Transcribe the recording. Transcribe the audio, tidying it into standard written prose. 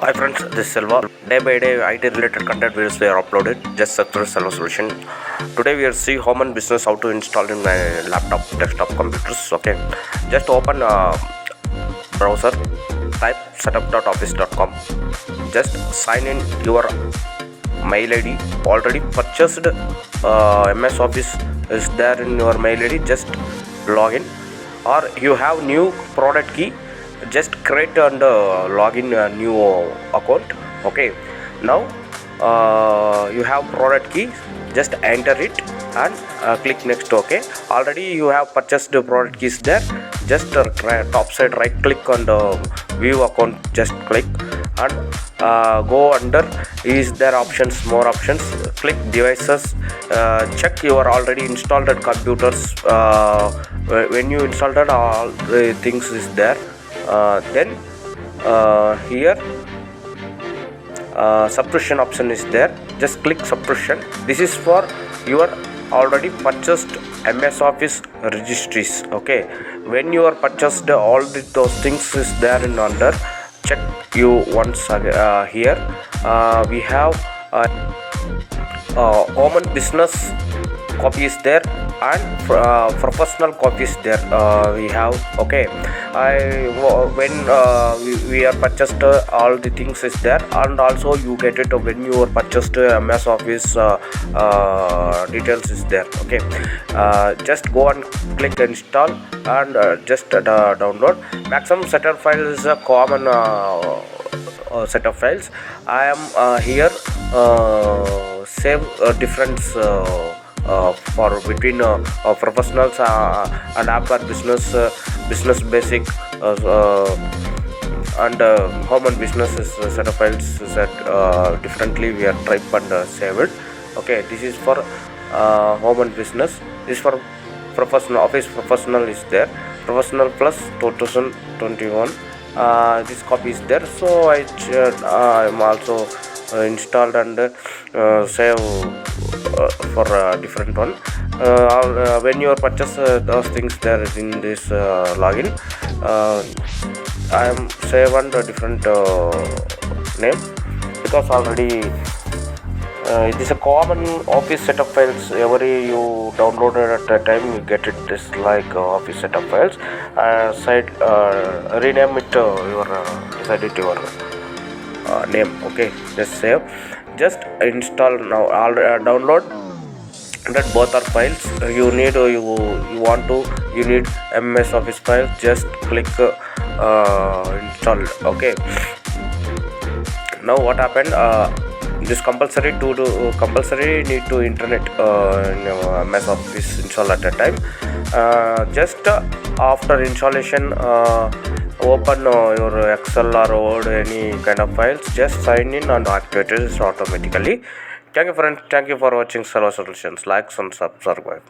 Hi friends, this is Selva. Day by day, IT related content videos were uploaded. Just search for Selva Solution. Today we will see home and business how to install in my laptop, desktop computers. Okay, just open browser, type setup.office.com. Just sign in your mail ID. Already purchased MS Office is there in your mail ID. Just log in, or you have new product key. Just create and log in a new account. Okay, now you have product key, just enter it and click next. Okay, already you have purchased the product keys there. Just top side right click on the view account, just click and go under is there options, more options, click devices, check your already installed computers. When you installed it, all the things is there. Then here suppression option is there, just click suppression. This is for your already purchased MS Office registries. Okay, when you are purchased all those things is there in under, check you once here we have home and business copy is there and professional copies there we have. Okay, when we are purchased all the things is there, and also you get it when you are purchased MS Office details is there. Okay, just go and click install and just download. Maximum setup file is a common set of files. I am here save difference for between professionals and app or business basic and home and business is set of files set differently. We are type and save it. Okay, this is for home and business. This is for professional. Office professional is there, professional plus 2021. This copy is there, so I'm also installed and save for different one. When you purchase those things there is in this login. I am save and different name because already it is a common office setup files. Every you downloaded at a time you get it is like office setup files. Site rename it your decide it your name. Okay, just save, just install now. Download that both are files you need. You want to you need MS Office file, just click install. Okay, now what happened, this compulsory to do compulsory need to internet in MS Office install at a time. Just after installation open your Excel or Word, any kind of files, just sign in and activate it automatically. Thank you friends, thank you for watching Selva Solutions. Like and subscribe.